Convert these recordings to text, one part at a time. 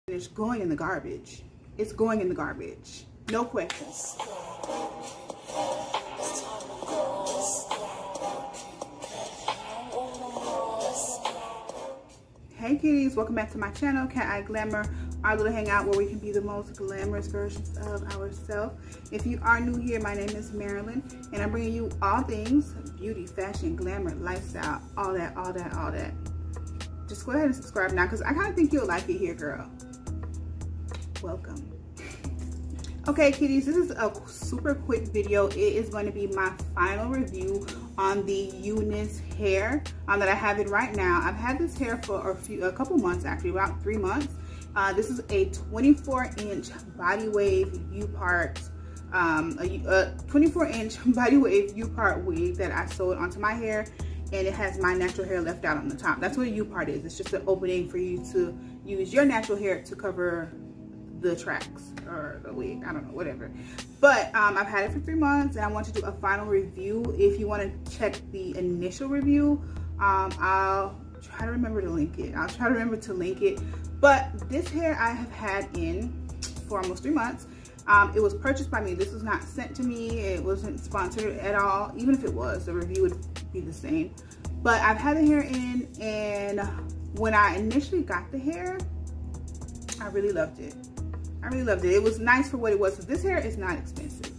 It's going in the garbage. It's going in the garbage. No questions. Hey kitties, welcome back to my channel, Cateyeglamour, our little hangout where we can be the most glamorous versions of ourselves. If you are new here, my name is Marilyn, and I'm bringing you all things beauty, fashion, glamour, lifestyle, all that. Just go ahead and subscribe now, because I kind of think you'll like it here, girl. Welcome. Okay, kitties, this is a super quick video. It is going to be my final review on the Unice hair that I have it right now. I've had this hair for a couple months, actually, about 3 months. This is a 24-inch Bodywave Upart, a 24-inch Bodywave Upart wig that I sewed onto my hair, and it has my natural hair left out on the top. That's what a Upart is. It's just an opening for you to use your natural hair to cover the tracks or the wig, I don't know, whatever. But I've had it for 3 months, and I want to do a final review. If you want to check the initial review, I'll try to remember to link it. But this hair I have had in for almost 3 months. It was purchased by me. This was not sent to me. It wasn't sponsored at all. Even if it was, the review would be the same. But I've had the hair in, and when I initially got the hair, I really loved it. It was nice for what it was. So this hair is not expensive.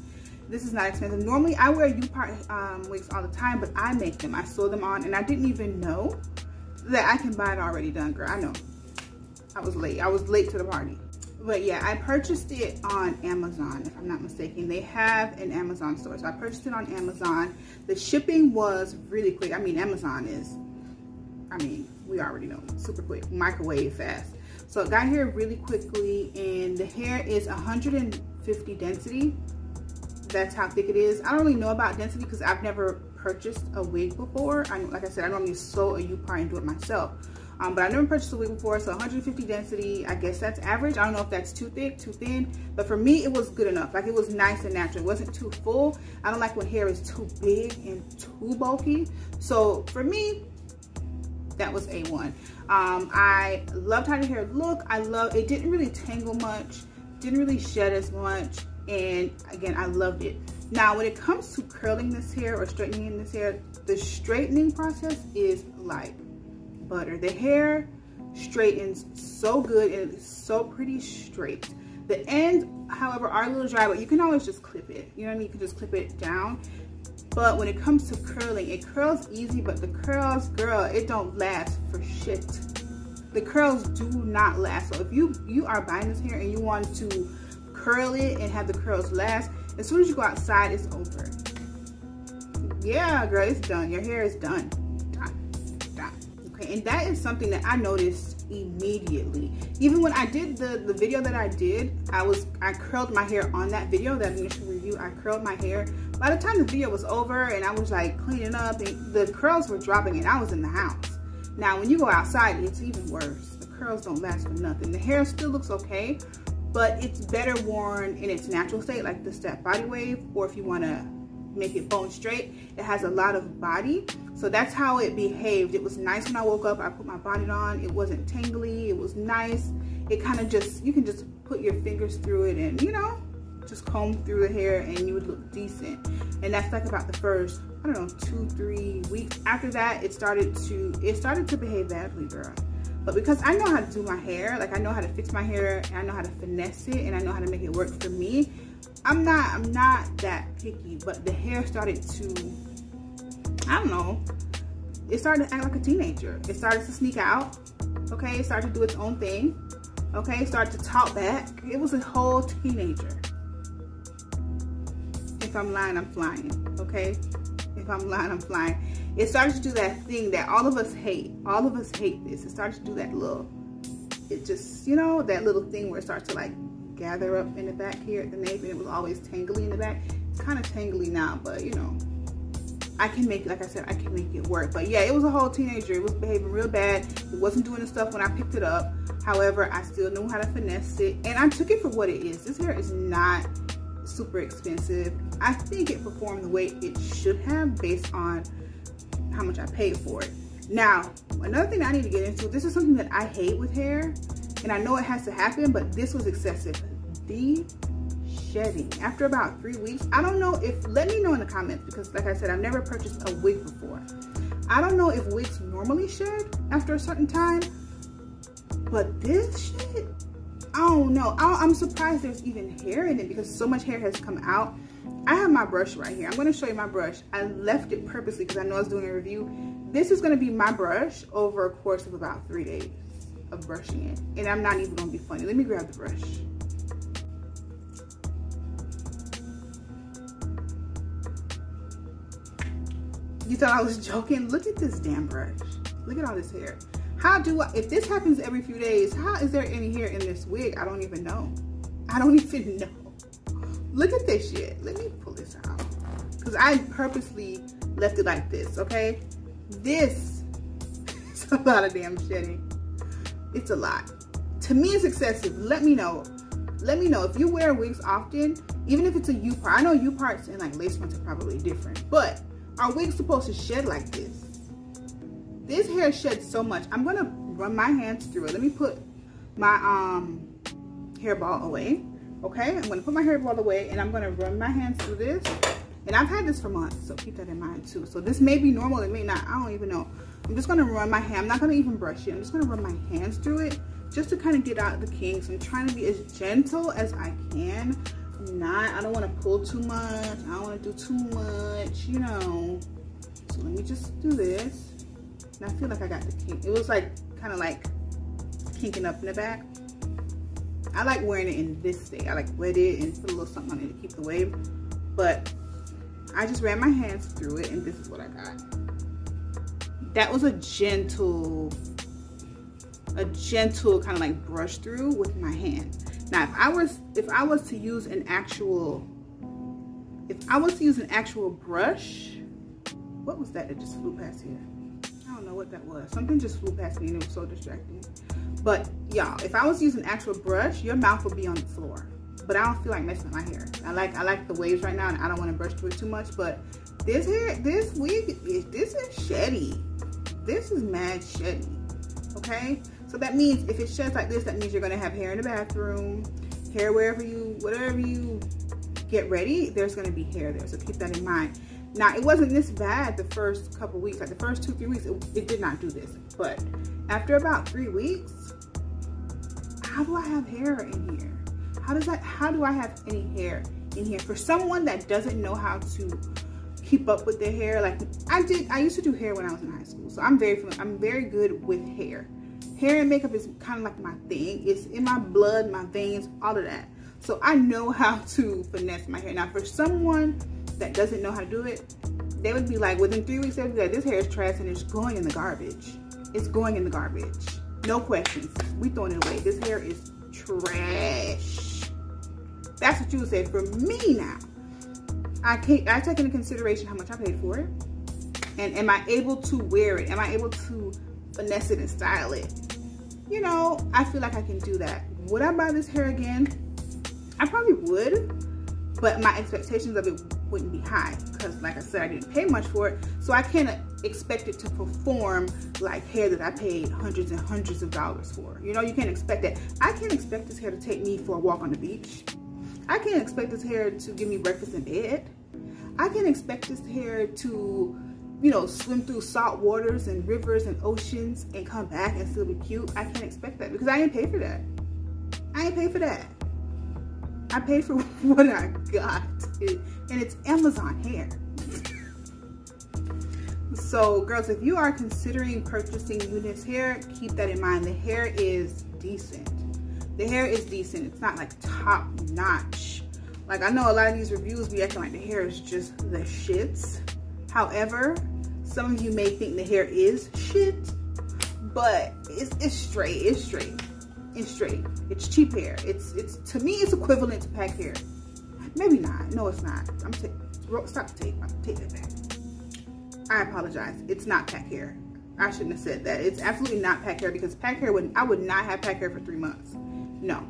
This is not expensive. Normally I wear Upart wigs all the time, but I make them. I sew them on, and I didn't even know that I can buy it already done, girl. I know. I was late to the party. But yeah, I purchased it on Amazon, if I'm not mistaken. They have an Amazon store. So I purchased it on Amazon. The shipping was really quick. I mean, Amazon is, we already know, super quick, microwave fast. So it got here really quickly, and the hair is 150 density. That's how thick it is. I don't really know about density because I've never purchased a wig before. Like I said, I normally sew a Upart and do it myself. But I never purchased a wig before, so 150 density, I guess that's average. I don't know if that's too thick, too thin, but for me, it was good enough. Like, it was nice and natural. It wasn't too full. I don't like when hair is too big and too bulky. So for me, that was A1. I loved how the hair looked. It didn't really tangle much, didn't really shed as much, and again, I loved it. Now, when it comes to curling this hair or straightening this hair, the straightening process is like butter. The hair straightens so good, and it's so pretty straight. The ends, however, are a little dry, but you can always just clip it. You know what I mean? You can just clip it down. But when it comes to curling, it curls easy, but the curls, girl, it don't last for shit. The curls do not last. So if you are buying this hair and you want to curl it and have the curls last, as soon as you go outside, it's over. Yeah, girl, it's done. Your hair is done. Done. Okay, and that is something that I noticed immediately. Even when I did the video that I did, I curled my hair on that video, that initial review. I curled my hair. By the time the video was over and I was like cleaning up, and the curls were dropping, and I was in the house. Now, when you go outside, it's even worse. The curls don't last for nothing. The hair still looks okay, but it's better worn in its natural state, like the Step Body Wave, or if you want to make it bone straight, it has a lot of body. So that's how it behaved. It was nice when I woke up. I put my bonnet on. It wasn't tangly. It was nice. It kind of just, you can just put your fingers through it and, you know, just comb through the hair, and you would look decent. And that's like about the first, I don't know, 2-3 weeks. After that, it started to behave badly, girl. But because I know how to do my hair, like I know how to fix my hair, and I know how to finesse it, and I know how to make it work for me, I'm not that picky. But the hair started to, I don't know, it started to act like a teenager. It started to sneak out, okay? It started to do its own thing, okay? It started to talk back. It was a whole teenager. If I'm lying, I'm flying, okay? If I'm lying, I'm flying. It started to do that thing that all of us hate. All of us hate this. It started to do that little, it just, you know, that little thing where it starts to like gather up in the back here at the nape, and it was always tangly in the back. It's kind of tangly now, but you know, I can make, like I said, I can make it work. But yeah, it was a whole teenager. It was behaving real bad. It wasn't doing the stuff when I picked it up. However, I still knew how to finesse it, and I took it for what it is. This hair is not super expensive. I think it performed the way it should have based on how much I paid for it. Now, another thing I need to get into, this is something that I hate with hair, And I know it has to happen, but this was excessive. The shedding after about 3 weeks. I don't know if, let me know in the comments, because like I said, I've never purchased a wig before. I don't know if wigs normally shed after a certain time, but this shit, I don't know. I'm surprised there's even hair in it because so much hair has come out. I have my brush right here. I'm going to show you my brush. I left it purposely because I know I was doing a review. This is going to be my brush over a course of about 3 days of brushing it. And I'm not even going to be funny. Let me grab the brush. You thought I was joking? Look at this damn brush. Look at all this hair. How do I, if this happens every few days, how is there any hair in this wig? I don't even know. I don't even know. Look at this shit. Let me pull this out. Because I purposely left it like this, okay? This is a lot of damn shedding. It's a lot. To me, it's excessive. Let me know. Let me know. If you wear wigs often, even if it's a U-part. I know U-parts and like lace fronts are probably different. But are wigs supposed to shed like this? This hair sheds so much. I'm going to run my hands through it. Let me put my hairball away. Okay, I'm going to put my hairball away and I'm going to run my hands through this. And I've had this for months, so keep that in mind too. So this may be normal, it may not. I don't even know. I'm just going to run my hand. I'm not going to even brush it. I'm just going to run my hands through it just to kind of get out the kinks. I'm trying to be as gentle as I can. I don't want to pull too much. I don't want to do too much, you know. So let me just do this. And I feel like I got the kink. It was like kind of like kinking up in the back. I like wearing it in this state. I like wet it and put a little something on it to keep the wave. But I just ran my hands through it and this is what I got. That was a gentle kind of like brush through with my hand. Now, if I was to use an actual brush, what was that just flew past here? I don't know what that was. Something just flew past me and it was so distracting. But y'all, if I was using an actual brush, your mouth would be on the floor. But I don't feel like messing with my hair. I like the waves right now and I don't want to brush through it too much. But this hair, this wig, this is sheddy. This is mad sheddy. Okay? So that means if it sheds like this, that means you're gonna have hair in the bathroom, hair whatever you get ready, there's gonna be hair there. So keep that in mind. Now, it wasn't this bad the first couple weeks, like the first 2-3 weeks, it did not do this. But after about 3 weeks, how do I have hair in here? How do I have any hair in here? For someone that doesn't know how to keep up with their hair, like I used to do hair when I was in high school. So I'm very good with hair. Hair and makeup is kind of like my thing. It's in my blood, my veins, all of that. So I know how to finesse my hair. Now, for someone that doesn't know how to do it, they would be like, within 3 weeks, they would be like, this hair is trash and it's going in the garbage. It's going in the garbage. No questions. We throwing it away. This hair is trash. That's what you would say. For me now, I take into consideration how much I paid for it. And am I able to wear it? Am I able to finesse it and style it? You know, I feel like I can do that. Would I buy this hair again? I probably would, but my expectations of it wouldn't be high because, like I said, I didn't pay much for it, so I can't expect it to perform like hair that I paid hundreds and hundreds of dollars for. You know, you can't expect that. I can't expect this hair to take me for a walk on the beach. I can't expect this hair to give me breakfast in bed. I can't expect this hair to, you know, swim through salt waters and rivers and oceans and come back and still be cute. I can't expect that because I ain't pay for that. I ain't pay for that. I paid for what I got, and it's Amazon hair. So girls, if you are considering purchasing Unice hair, keep that in mind. The hair is decent. The hair is decent. It's not like top notch. Like, I know a lot of these reviews be acting like the hair is just the shits. However, some of you may think the hair is shit, but it's straight. It's straight. It's straight. It's cheap hair. It's to me, it's equivalent to pack hair. Maybe not. No, it's not. Stop the tape. Take that back. I apologize. It's not pack hair. I shouldn't have said that. It's absolutely not pack hair because pack hair I would not have pack hair for 3 months. No.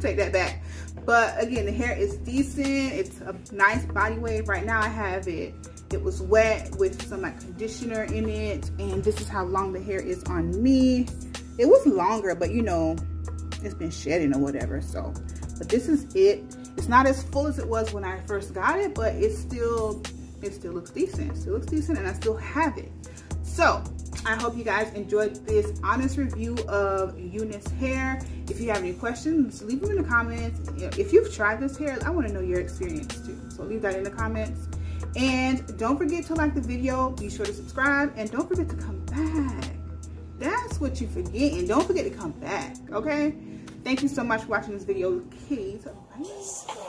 Take that back. But again, the hair is decent. It's a nice body wave. Right now I have it. It was wet with some like conditioner in it, and this is how long the hair is on me. It was longer, but you know, it's been shedding or whatever. So, but this is it. It's not as full as it was when I first got it, but it still looks decent. It still looks decent, and I still have it. So I hope you guys enjoyed this honest review of Unice hair. If you have any questions, leave them in the comments. If you've tried this hair, I want to know your experience too. So leave that in the comments. And don't forget to like the video. Be sure to subscribe, and don't forget to come back. That's what you forget, and don't forget to come back, okay? Thank you so much for watching this video. Kids, bye.